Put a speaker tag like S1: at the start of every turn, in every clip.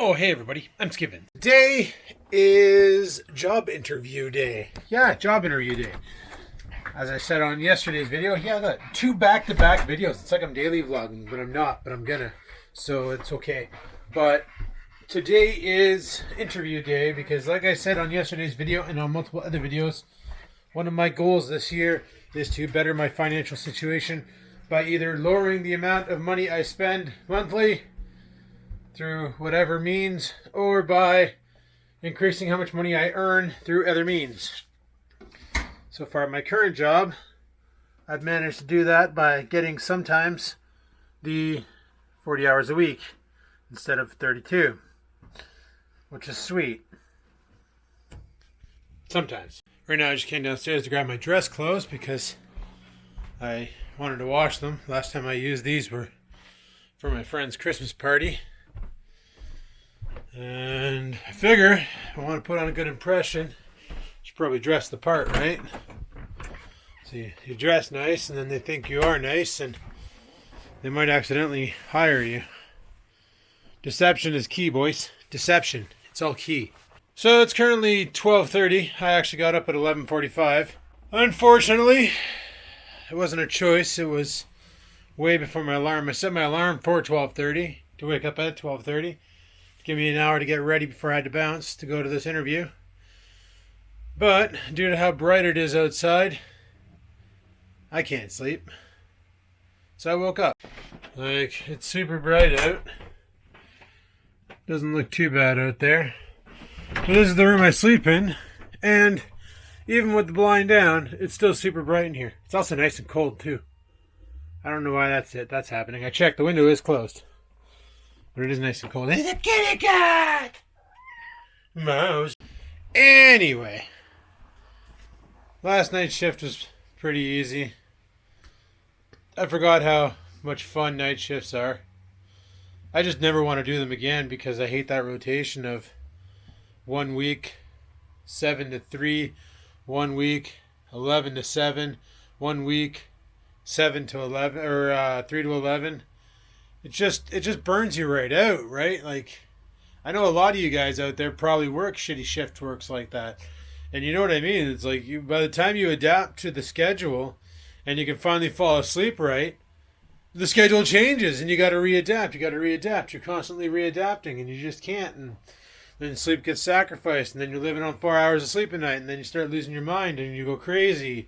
S1: Oh, hey everybody, I'm Skippin. Today is job interview day. Yeah, job interview day. As I said on yesterday's video, I got 2 back-to-back videos. It's like I'm daily vlogging, but I'm not, but I'm gonna. So it's okay. But today is interview day because like I said on yesterday's video and on multiple other videos, one of my goals this year is to better my financial situation by either lowering the amount of money I spend monthly through whatever means, or by increasing how much money I earn through other means. So far, my current job, I've managed to do that by getting sometimes the 40 hours a week instead of 32, which is sweet. Sometimes. Right now, I just came downstairs to grab my dress clothes because I wanted to wash them. Last time I used these were for my friend's Christmas party. And I figure I want to put on a good impression. Should probably dress the part, right? So you dress nice, and then they think you are nice, and they might accidentally hire you. Deception is key, boys. Deception. It's all key. So it's currently 12:30. I actually got up at 11:45. Unfortunately, it wasn't a choice. It was way before my alarm. I set my alarm for 12:30 to wake up at 12:30. Give me an hour to get ready before I had to bounce to go to this interview. But due to how bright it is outside, I can't sleep. So I woke up. Like, it's super bright out. Doesn't look too bad out there. But this is the room I sleep in. And even with the blind down, it's still super bright in here. It's also nice and cold too. I don't know why that's happening. I checked, the window is closed. But it is nice and cold. It's a kitty cat! Mouse. Anyway. Last night's shift was pretty easy. I forgot how much fun night shifts are. I just never want to do them again because I hate that rotation of 1 week 7 to 3, 1 week 11 to 7, 1 week 7 to 11, or 3 to 11. It just burns you right out, right? Like, I know a lot of you guys out there probably work shitty shift works like that. And you know what I mean? It's like by the time you adapt to the schedule and you can finally fall asleep right, the schedule changes and you got to readapt. You're constantly readapting and you just can't. And then sleep gets sacrificed and then you're living on 4 hours of sleep a night and then you start losing your mind and you go crazy.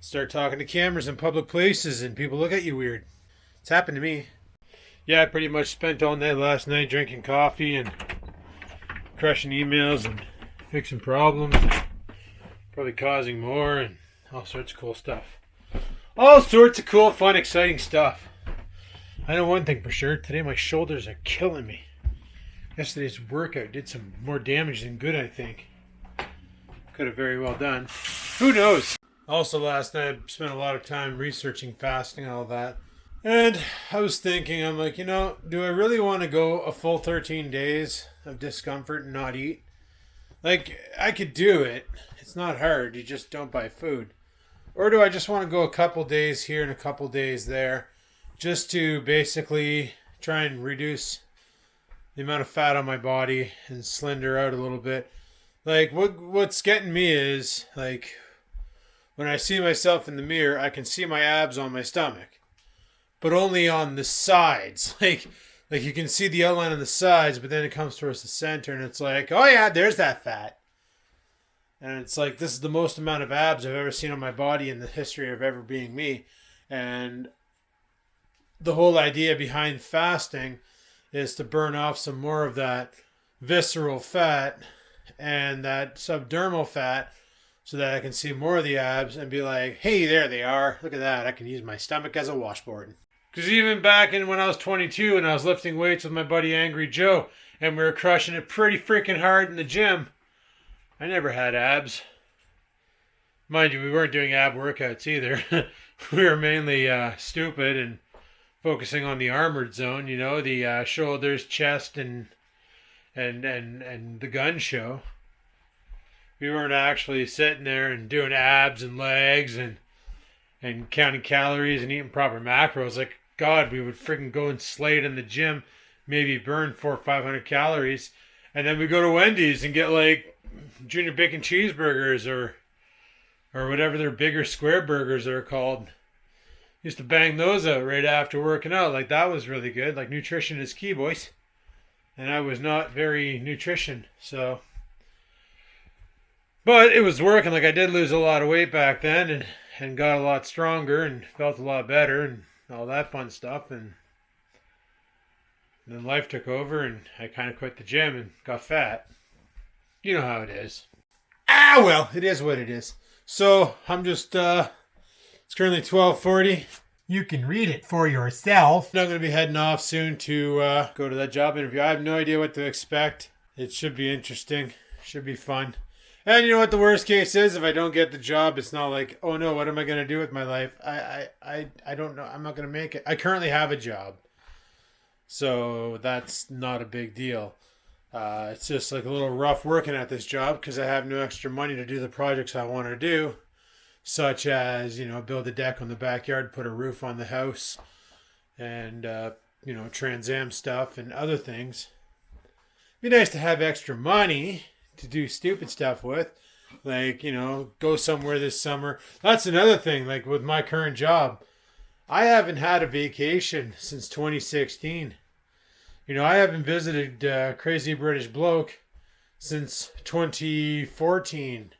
S1: Start talking to cameras in public places and people look at you weird. It's happened to me. Yeah, I pretty much spent all night last night drinking coffee and crushing emails and fixing problems and probably causing more and all sorts of cool stuff. All sorts of cool, fun, exciting stuff. I know one thing for sure. Today my shoulders are killing me. Yesterday's workout did some more damage than good, I think. Could have very well done. Who knows? Also last night I spent a lot of time researching fasting and all that. And I was thinking, I'm like, do I really want to go a full 13 days of discomfort and not eat? Like, I could do it. It's not hard. You just don't buy food. Or do I just want to go a couple days here and a couple days there just to basically try and reduce the amount of fat on my body and slender out a little bit? Like, what's getting me is, like, when I see myself in the mirror, I can see my abs on my stomach. But only on the sides. Like you can see the outline on the sides, but then it comes towards the center, and it's like, oh yeah, there's that fat. And it's like, this is the most amount of abs I've ever seen on my body in the history of ever being me. And the whole idea behind fasting is to burn off some more of that visceral fat and that subdermal fat so that I can see more of the abs and be like, hey, there they are. Look at that. I can use my stomach as a washboard. Because even back when I was 22 and I was lifting weights with my buddy Angry Joe and we were crushing it pretty freaking hard in the gym, I never had abs. Mind you, we weren't doing ab workouts either. We were mainly stupid and focusing on the armored zone, the shoulders, chest, and the gun show. We weren't actually sitting there and doing abs and legs and counting calories and eating proper macros. Like, God, we would freaking go and slay it in the gym maybe burn 400 or 500 calories. And then we go to Wendy's and get like junior bacon cheeseburgers or whatever their bigger square burgers are called. Used to bang those out right after working out. Like, that was really good. Like, nutrition is key, boys. And I was not very nutrition, so. But it was working. Like, I did lose a lot of weight back then and got a lot stronger and felt a lot better and all that fun stuff. And then life took over and I kind of quit the gym and got fat. You know how it is. Ah, well, it is what it is. So, I'm just, it's currently 12:40. You can read it for yourself. I'm going to be heading off soon to go to that job interview. I have no idea what to expect. It should be interesting. Should be fun. And you know what the worst case is? If I don't get the job, it's not like, oh no, what am I going to do with my life? I don't know. I'm not going to make it. I currently have a job. So that's not a big deal. It's just like a little rough working at this job because I have no extra money to do the projects I want to do. Such as, you know, build a deck on the backyard, put a roof on the house, and, you know, Trans Am stuff and other things. It'd be nice to have extra money to do stupid stuff with. Like, you know, go somewhere this summer. That's another thing, like with my current job. I haven't had a vacation since 2016. You know, I haven't visited Crazy British Bloke since 2014.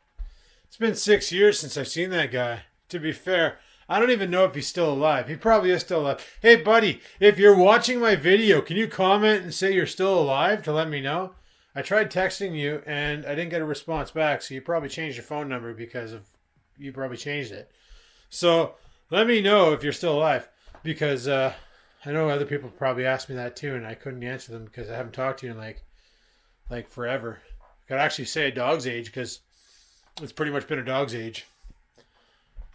S1: It's been 6 years since I've seen that guy. To be fair, I don't even know if he's still alive. He probably is still alive. Hey, buddy, if you're watching my video, can you comment and say you're still alive to let me know? I tried texting you, and I didn't get a response back, so you probably changed your phone number because of you probably changed it. So let me know if you're still alive, because I know other people probably asked me that too, and I couldn't answer them because I haven't talked to you in like forever. I could actually say a dog's age because it's pretty much been a dog's age.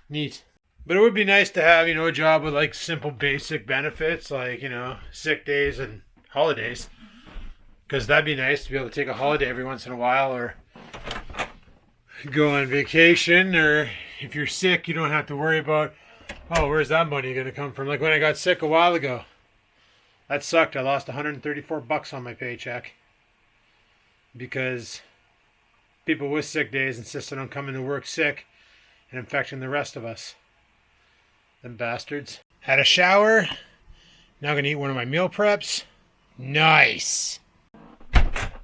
S1: Neat. But it would be nice to have, you know, a job with like simple basic benefits like, you know, sick days and holidays. Because that'd be nice to be able to take a holiday every once in a while or go on vacation. Or if you're sick, you don't have to worry about, oh, where's that money going to come from? Like when I got sick a while ago. That sucked. I lost $134 on my paycheck. Because people with sick days insisted on coming to work sick and infecting the rest of us. Them bastards. Had a shower. Now I'm going to eat one of my meal preps. Nice.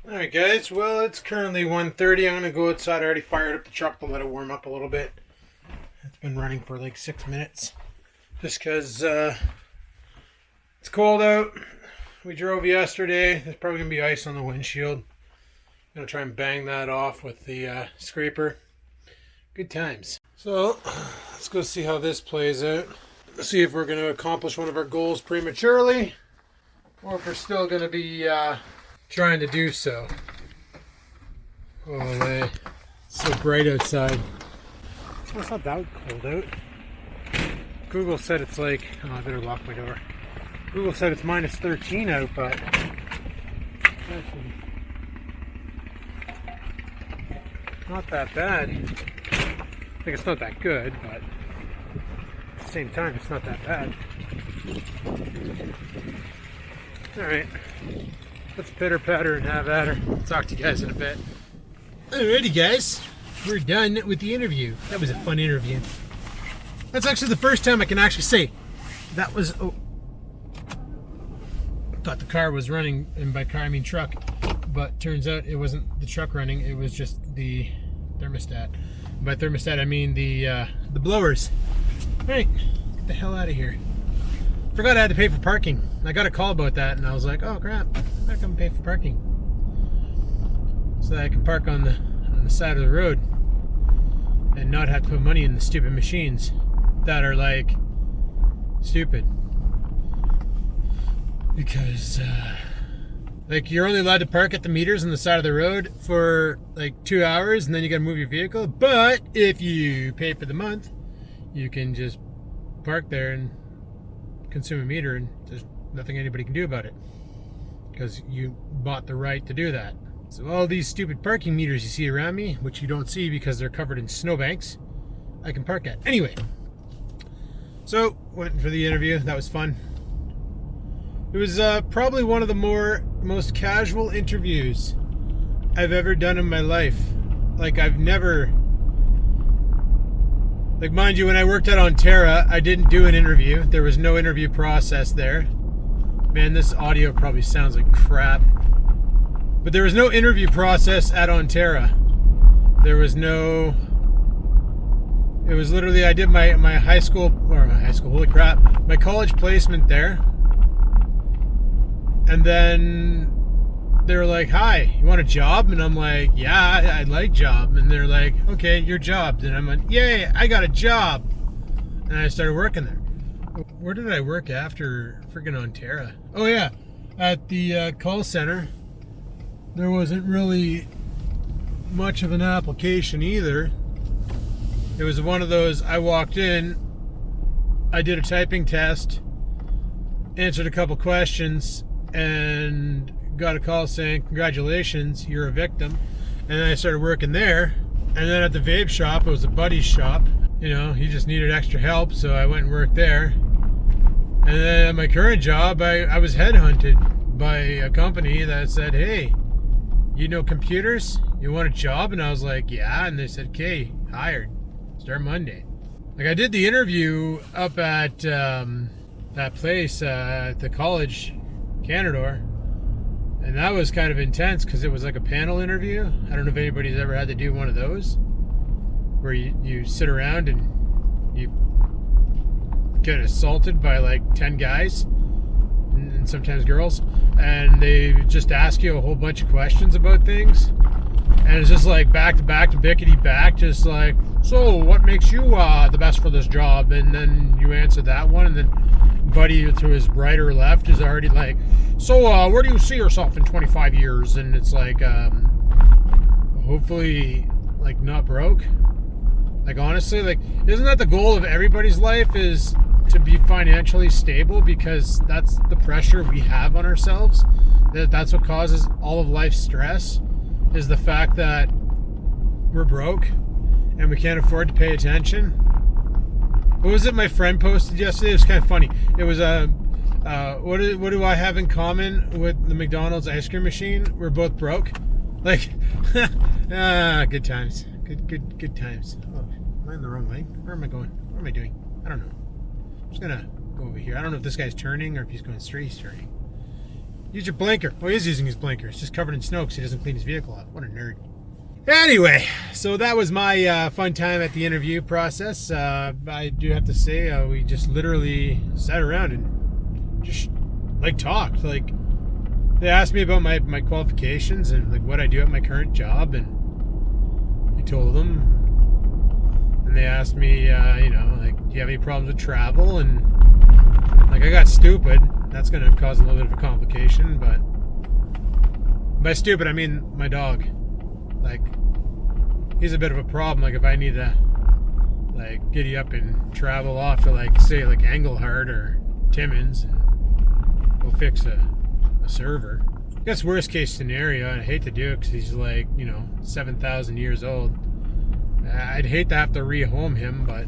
S1: Alright guys, well it's currently 1:30. I'm going to go outside. I already fired up the truck to let it warm up a little bit. It's been running for like 6 minutes. Just because it's cold out. We drove yesterday. There's probably going to be ice on the windshield. I'm going to try and bang that off with the scraper. Good times. So, let's go see how this plays out. Let's see if we're going to accomplish one of our goals prematurely, or if we're still going to be trying to do so. Oh, it's so bright outside. Well, it's not that cold out. Google said it's like, oh, I better lock my door. Google said it's minus 13 out, but actually not that bad. I think it's not that good, but at the same time, it's not that bad. Alright, let's pitter patter and have at her. Talk to you guys in a bit. Alrighty guys, we're done with the interview. That was a fun interview. That's actually the first time I can actually say that was, oh, thought the car was running, and by car I mean truck, but turns out it wasn't the truck running, it was just the thermostat. By thermostat I mean the blowers. Alright, get the hell out of here. Forgot I had to pay for parking. I got a call about that and I was like, oh crap, I better come pay for parking. So that I can park on the side of the road and not have to put money in the stupid machines that are like stupid. Because like you're only allowed to park at the meters on the side of the road for like 2 hours and then you gotta move your vehicle. But if you pay for the month, you can just park there and consume a meter and there's nothing anybody can do about it because you bought the right to do that. So all these stupid parking meters you see around me, which you don't see because they're covered in snowbanks, I can park at. Anyway, so went for the interview. That was fun. It was probably one of the most casual interviews I've ever done in my life. Like, I've never... Like, mind you, when I worked at Onterra, I didn't do an interview. There was no interview process there. Man, this audio probably sounds like crap. But there was no interview process at Onterra. There was no... It was literally, I did my high school, holy crap, my college placement there. And then they were like, hi, you want a job? And I'm like, yeah, I'd like job. And they're like, okay, your job. And I'm like, yay, I got a job. And I started working there. Where did I work after freaking Onterra? Oh yeah, at the call center. There wasn't really much of an application either. It was one of those, I walked in, I did a typing test, answered a couple questions, and got a call saying, congratulations, you're a victim. And then I started working there. And then at the vape shop, it was a buddy's shop. You know, he just needed extra help, so I went and worked there. And then at my current job, I was headhunted by a company that said, hey, you know computers? You want a job? And I was like, yeah. And they said, okay, hired. Start Monday. Like, I did the interview up at that place at the college, Canador, and that was kind of intense because it was like a panel interview. I don't know if anybody's ever had to do one of those where you sit around and you get assaulted by like 10 guys and sometimes girls, and they just ask you a whole bunch of questions about things, and it's just like back to bickety back, just like, so what makes you the best for this job? And then you answer that one, and then buddy to his right or left is already like, so where do you see yourself in 25 years? And it's like, hopefully like not broke. Like, honestly, like, isn't that the goal of everybody's life, is to be financially stable? Because that's the pressure we have on ourselves. That's what causes all of life's stress, is the fact that we're broke and we can't afford to pay attention. What was it my friend posted yesterday? It was kind of funny. It was what do I have in common with the McDonald's ice cream machine? We're both broke. Like, good times. Good times. Oh, am I in the wrong lane? Where am I going? What am I doing? I don't know. I'm just gonna go over here. I don't know if this guy's turning or if he's going straight. He's turning. Use your blinker. Oh, he is using his blinker. It's just covered in snow because he doesn't clean his vehicle off. What a nerd. Anyway, so that was my fun time at the interview process. I do have to say, we just literally sat around and just like talked. Like, they asked me about my qualifications and like what I do at my current job, and I told them. And they asked me, you know, like, do you have any problems with travel? And like, I got stupid. That's going to cause a little bit of a complication, but by stupid I mean my dog. Like, he's a bit of a problem. Like, if I need to like giddy up and travel off to like, say, like Englehart or Timmins and go fix a server. I guess worst case scenario, and I hate to do it because he's like, you know, 7,000 years old. I'd hate to have to rehome him, but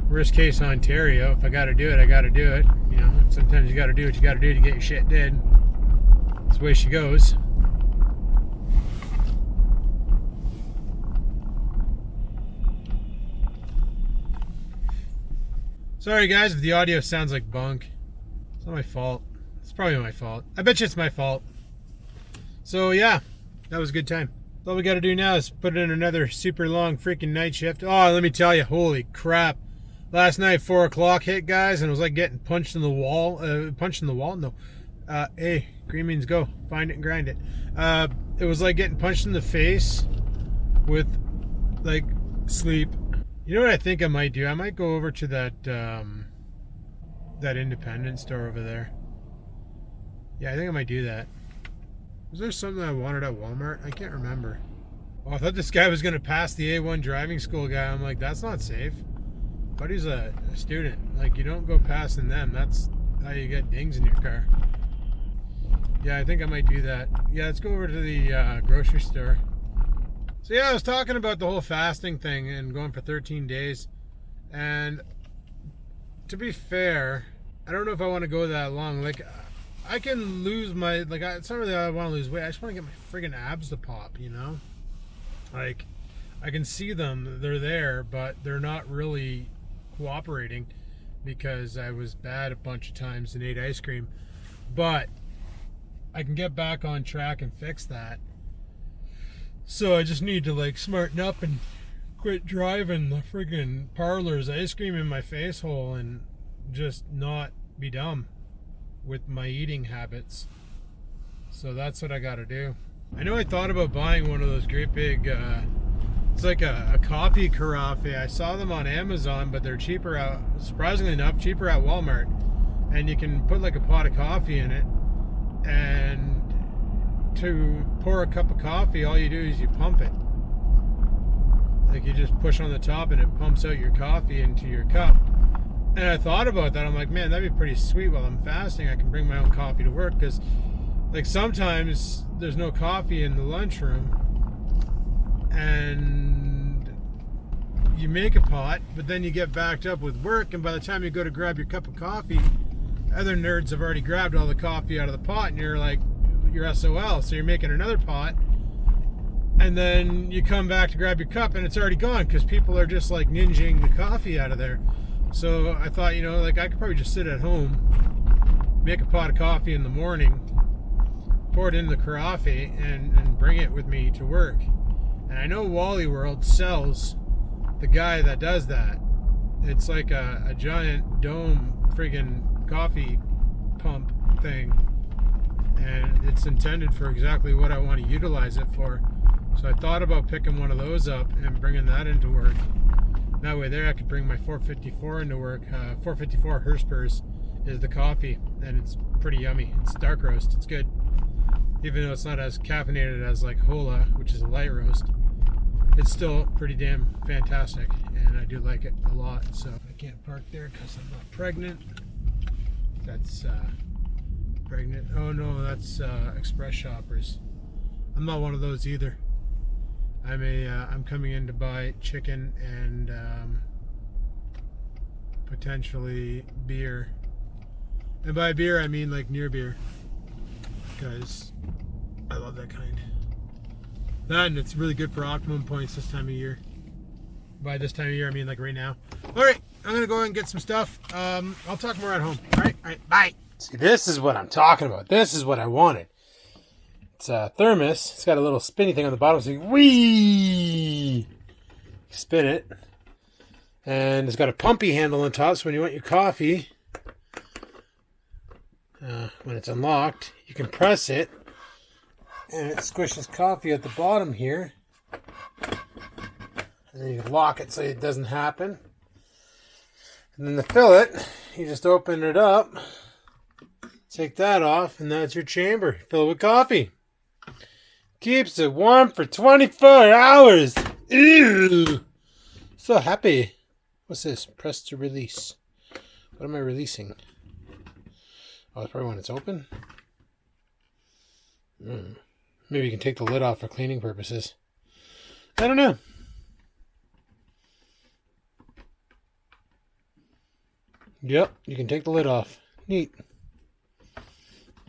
S1: worst case Ontario, if I gotta do it, I gotta do it. You know, sometimes you gotta do what you gotta do to get your shit did. That's the way she goes. Sorry guys if the audio sounds like bunk. It's not my fault. It's probably my fault. I bet you it's my fault. So yeah, that was a good time. All we gotta do now is put in another super long freaking night shift. Oh, let me tell you, holy crap. Last night 4 o'clock hit, guys, and it was like getting punched in the wall. Punched in the wall? No. Hey, green means go. Find it and grind it. It was like getting punched in the face with like sleep. You know what I think I might do? I might go over to that that independent store over there. Yeah, I think I might do that. Was there something I wanted at Walmart? I can't remember. Oh, I thought this guy was going to pass the A1 driving school guy. I'm like, that's not safe. But he's a student. Like, you don't go passing them. That's how you get dings in your car. Yeah, I think I might do that. Yeah, let's go over to the grocery store. So yeah, I was talking about the whole fasting thing and going for 13 days. And to be fair, I don't know if I want to go that long. Like, I can lose my, like, it's not really that I want to lose weight. I just want to get my friggin' abs to pop, you know? Like, I can see them, they're there, but they're not really cooperating because I was bad a bunch of times and ate ice cream. But I can get back on track and fix that. So I just need to, like, smarten up and quit driving the friggin' Parlor's ice cream in my face hole and just not be dumb with my eating habits. So that's what I gotta do. I know I thought about buying one of those great big, it's like a coffee carafe. I saw them on Amazon, but they're cheaper out, surprisingly enough, cheaper at Walmart. And you can put like a pot of coffee in it. And to pour a cup of coffee, all you do is you pump it. Like you just push on the top and it pumps out your coffee into your cup. And I thought about that. I'm like, man, that'd be pretty sweet while I'm fasting. I can bring my own coffee to work because, like, sometimes there's no coffee in the lunchroom and you make a pot, but then you get backed up with work, and by the time you go to grab your cup of coffee, other nerds have already grabbed all the coffee out of the pot and you're like, you're SOL. So you're making another pot, and then you come back to grab your cup and it's already gone because people are just like ninjing the coffee out of there. So I thought, you know, like I could probably just sit at home, make a pot of coffee in the morning, pour it in the carafe, and bring it with me to work. And I know Wally World sells the guy that does that. It's like a giant dome friggin' coffee pump thing. And it's intended for exactly what I want to utilize it for. So I thought about picking one of those up and bringing that into work. That way there I could bring my 454 into work. 454 Herspers is the coffee, and it's pretty yummy. It's dark roast, it's good. Even though it's not as caffeinated as like Hola, which is a light roast, it's still pretty damn fantastic, and I do like it a lot. So I can't park there because I'm not pregnant. That's pregnant. Oh no, that's Express Shoppers. I'm not one of those either. I'm coming in to buy chicken and potentially beer. And by beer I mean like near beer, because I love that kind. And it's really good for optimum points this time of year. By this time of year I mean like right now. Alright, I'm gonna go and get some stuff. I'll talk more at home. Alright, bye. See, this is what I'm talking about. This is what I wanted. It's a thermos. It's got a little spinny thing on the bottom, so you whee! Spin it. And it's got a pumpy handle on top, so when you want your coffee, when it's unlocked, you can press it, and it squishes coffee at the bottom here. And then you can lock it so it doesn't happen. And then to fill it, you just open it up, take that off, and that's your chamber. Fill it with coffee. Keeps it warm for 24 hours. Ew. So happy. What's this? Press to release. What am I releasing? Oh, it's probably when it's open. Maybe you can take the lid off for cleaning purposes. I don't know. Yep, you can take the lid off. Neat.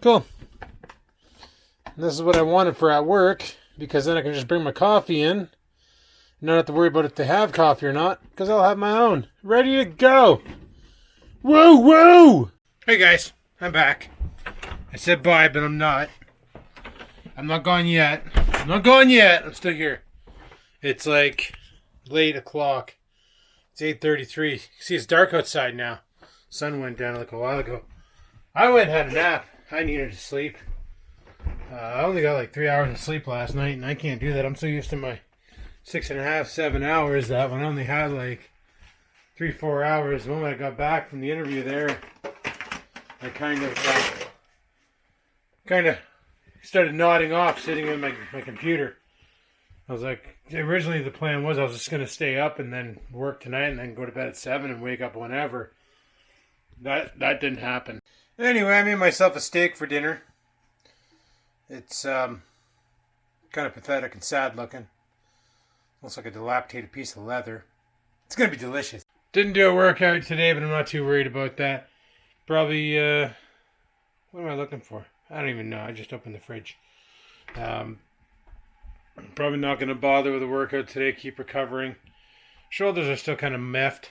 S1: Cool. And this is what I wanted for at work, because then I can just bring my coffee in and not have to worry about if they have coffee or not, because I'll have my own. Ready to go. Woo woo! Hey guys, I'm back. I said bye, but I'm not. I'm not gone yet. I'm not gone yet. I'm still here. It's like late o'clock. It's 8:33. See, it's dark outside now. Sun went down like a while ago. I went and had a nap. I needed to sleep. I only got like 3 hours of sleep last night, and I can't do that. I'm so used to my 6.5, 7 hours that when I only had like 3-4 hours, the moment I got back from the interview there, I kind of started nodding off, sitting in my computer. I was like, originally the plan was I was just going to stay up and then work tonight and then go to bed at 7 and wake up whenever. That didn't happen. Anyway, I made myself a steak for dinner. It's kind of pathetic and sad looking. Looks like a dilapidated piece of leather. It's going to be delicious. Didn't do a workout today, but I'm not too worried about that. Probably, what am I looking for? I don't even know. I just opened the fridge. Probably not going to bother with a workout today. Keep recovering. Shoulders are still kind of meffed.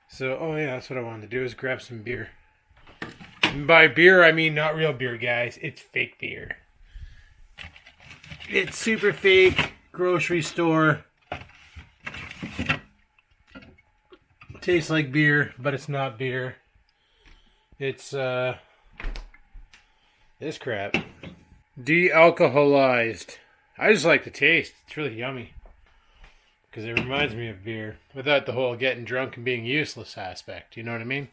S1: So, oh yeah, that's what I wanted to do, is grab some beer. And by beer, I mean not real beer, guys. It's fake beer. It's super fake. Grocery store. Tastes like beer, but it's not beer. It's, this crap. De-alcoholized. I just like the taste. It's really yummy. Because it reminds me of beer. Without the whole getting drunk and being useless aspect. You know what I mean?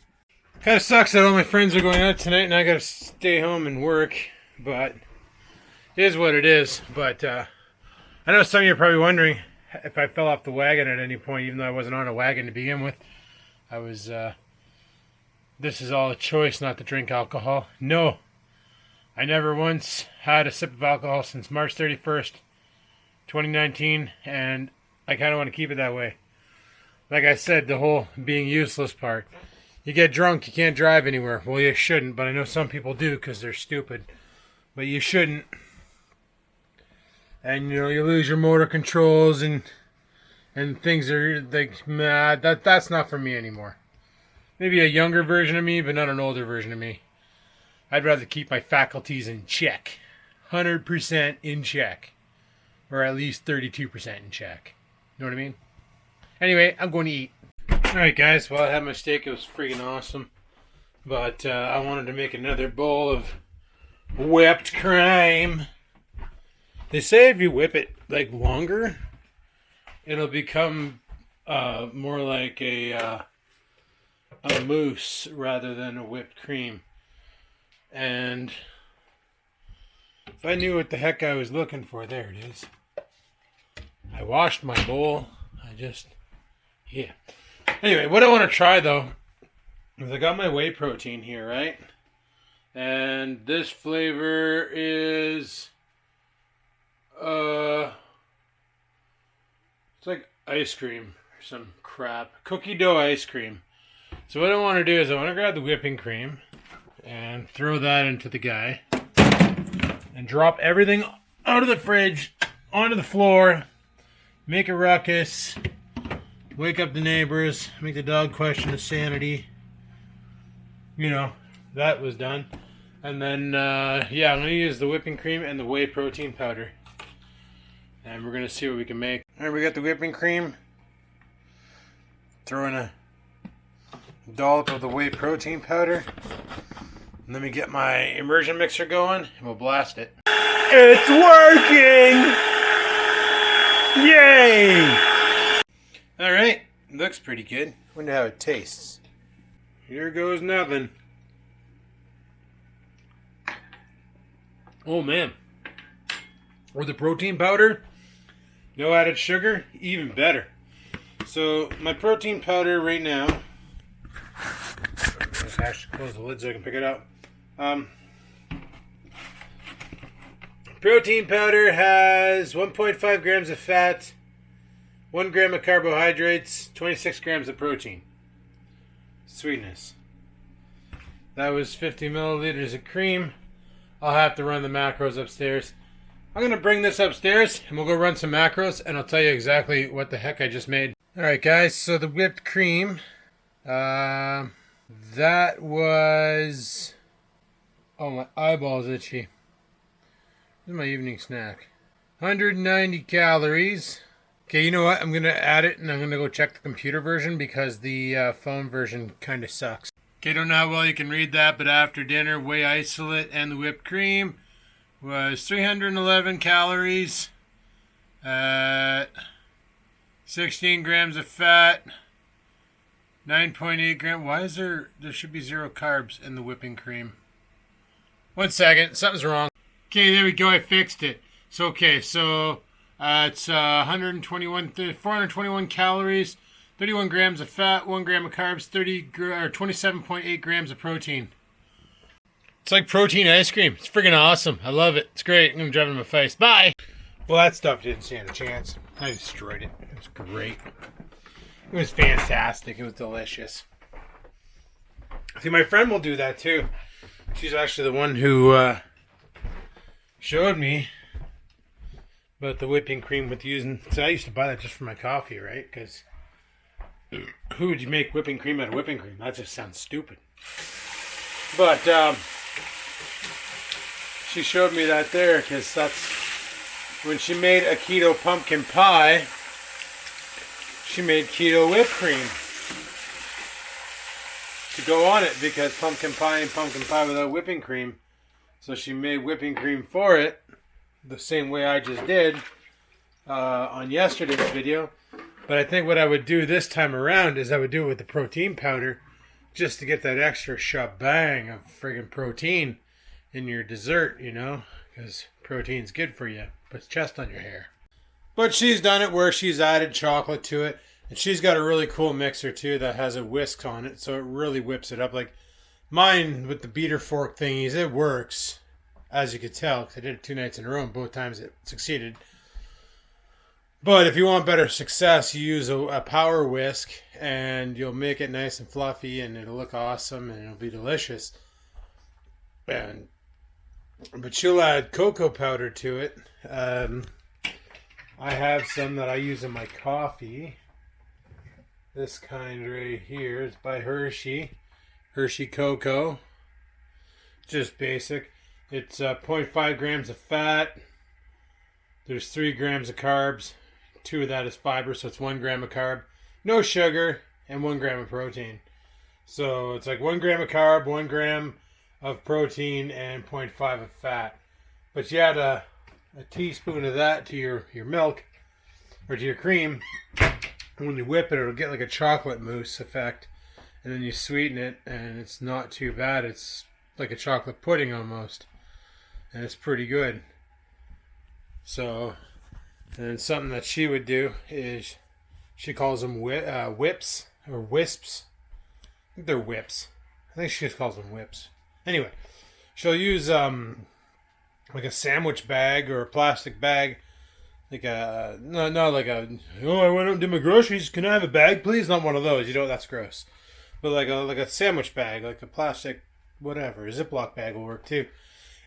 S1: Kind of sucks that all my friends are going out tonight and I gotta stay home and work. But it is what it is. But I know some of you are probably wondering if I fell off the wagon at any point, even though I wasn't on a wagon to begin with. I was, this is all a choice not to drink alcohol. No. I never once had a sip of alcohol since March 31st, 2019, and I kind of want to keep it that way. Like I said, the whole being useless part. You get drunk, you can't drive anywhere. Well, you shouldn't, but I know some people do because they're stupid. But you shouldn't. And, you know, you lose your motor controls and things are like, nah, that's not for me anymore. Maybe a younger version of me, but not an older version of me. I'd rather keep my faculties in check. 100% in check. Or at least 32% in check. You know what I mean? Anyway, I'm going to eat. Alright guys, well I had my steak. It was freaking awesome. But I wanted to make another bowl of whipped cream. They say if you whip it like longer, it'll become more like a mousse rather than a whipped cream. And if I knew what the heck I was looking for, there it is. I washed my bowl. Yeah. Anyway, what I want to try though is I got my whey protein here, right? And this flavor is, it's like ice cream or some crap. Cookie dough ice cream. So what I want to do is I want to grab the whipping cream and throw that into the guy and drop everything out of the fridge onto the floor, make a ruckus, wake up the neighbors, make the dog question his sanity. You know, that was done. And then, yeah, I'm going to use the whipping cream and the whey protein powder. And we're going to see what we can make. Alright, we got the whipping cream. Throw in a dollop of the whey protein powder. Let me get my immersion mixer going and we'll blast it. It's working! Yay! Alright, looks pretty good. Wonder how it tastes. Here goes nothing. Oh man. With the protein powder, no added sugar, even better. So my protein powder right now, let's actually close the lid so I can pick it up. Protein powder has 1.5 grams of fat, 1 gram of carbohydrates, 26 grams of protein. Sweetness. That was 50 milliliters of cream. I'll have to run the macros upstairs. I'm going to bring this upstairs and we'll go run some macros and I'll tell you exactly what the heck I just made. Alright guys, so the whipped cream, that was, oh my eyeball's itchy. This is my evening snack. 190 calories. Okay, you know what? I'm going to add it and I'm going to go check the computer version because the phone version kind of sucks. Okay, don't know how well you can read that, but after dinner, whey isolate and the whipped cream was 311 calories, 16 grams of fat, 9.8 grams. Why is there should be 0 carbs in the whipping cream. 1 second, something's wrong. Okay, there we go, I fixed it. So, okay, so it's 421 calories, 31 grams of fat, 1 gram of carbs, 27.8 grams of protein. It's like protein ice cream. It's freaking awesome. I love it. It's great. I'm going to drive it in my face. Bye! Well, that stuff didn't stand a chance. I destroyed it. It was great. It was fantastic. It was delicious. See, my friend will do that too. She's actually the one who showed me about the whipping cream with using. So I used to buy that just for my coffee, right? Because who would you make whipping cream out of whipping cream? That just sounds stupid. But she showed me that there because that's when she made a keto pumpkin pie. She made keto whipped cream to go on it because pumpkin pie and pumpkin pie without whipping cream. So she made whipping cream for it the same way I just did on yesterday's video. But I think what I would do this time around is I would do it with the protein powder just to get that extra shebang of friggin' protein in your dessert, you know, because protein's good for you. Puts chest on your hair. But she's done it where she's added chocolate to it. And she's got a really cool mixer too that has a whisk on it, so it really whips it up. Like mine with the beater fork thingies, it works, as you could tell, because I did it 2 nights in a row and both times it succeeded. But if you want better success, you use a power whisk and you'll make it nice and fluffy and it'll look awesome and it'll be delicious. But she'll add cocoa powder to it. I have some that I use in my coffee. This kind right here is by Hershey. Hershey Cocoa. Just basic. It's 0.5 grams of fat. There's 3 grams of carbs. 2 of that is fiber, so it's 1 gram of carb. No sugar, and 1 gram of protein. So it's like 1 gram of carb, 1 gram of protein, and 0.5 of fat. But you add a teaspoon of that to your milk, or to your cream. When you whip it, it'll get like a chocolate mousse effect. And then you sweeten it, and it's not too bad. It's like a chocolate pudding almost. And it's pretty good. So, and something that she would do is, she calls them whips, or wisps. I think they're whips. I think she just calls them whips. Anyway, she'll use like a sandwich bag or a plastic bag. Like not like a, oh, I went out and did my groceries, can I have a bag please? Not one of those, you know, that's gross. But like a sandwich bag, like a plastic whatever, a Ziploc bag will work too.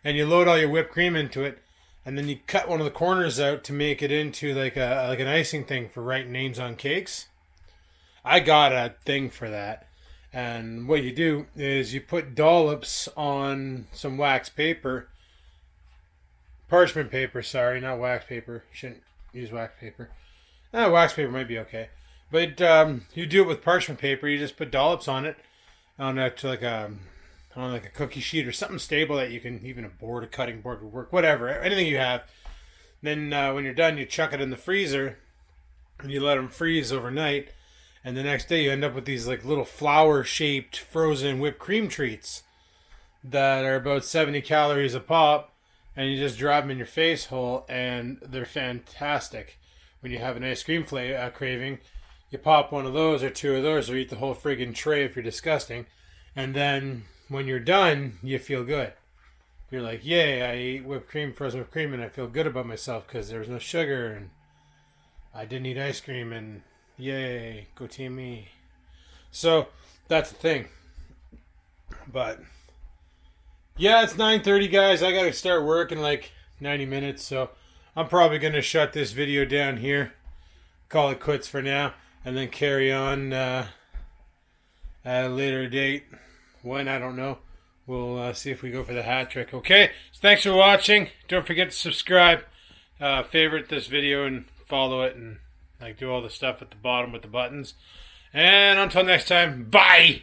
S1: And you load all your whipped cream into it, and then you cut one of the corners out to make it into like an icing thing for writing names on cakes. I got a thing for that. And what you do is you put dollops on some wax paper. Parchment paper, sorry, not wax paper. You shouldn't use wax paper. Wax paper might be okay. But you do it with parchment paper. You just put dollops on it, on a cookie sheet or something stable that you can, even a cutting board would work, whatever, anything you have. Then when you're done, you chuck it in the freezer and you let them freeze overnight. And the next day you end up with these like little flower-shaped frozen whipped cream treats that are about 70 calories a pop. And you just drop them in your face hole, and they're fantastic. When you have an ice cream craving, you pop one of those or 2 of those, or eat the whole friggin' tray if you're disgusting. And then when you're done, you feel good. You're like, yay, I ate frozen whipped cream, and I feel good about myself because there was no sugar, and I didn't eat ice cream, and yay, go team me. So that's the thing. But yeah, it's 9:30, guys. I gotta start work in like 90 minutes, so I'm probably gonna shut this video down here, call it quits for now, and then carry on at a later date. When, I don't know. We'll see if we go for the hat trick. Okay, so thanks for watching. Don't forget to subscribe, favorite this video, and follow it, and like do all the stuff at the bottom with the buttons. And until next time, bye!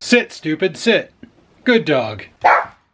S1: Sit, stupid, sit. Good dog.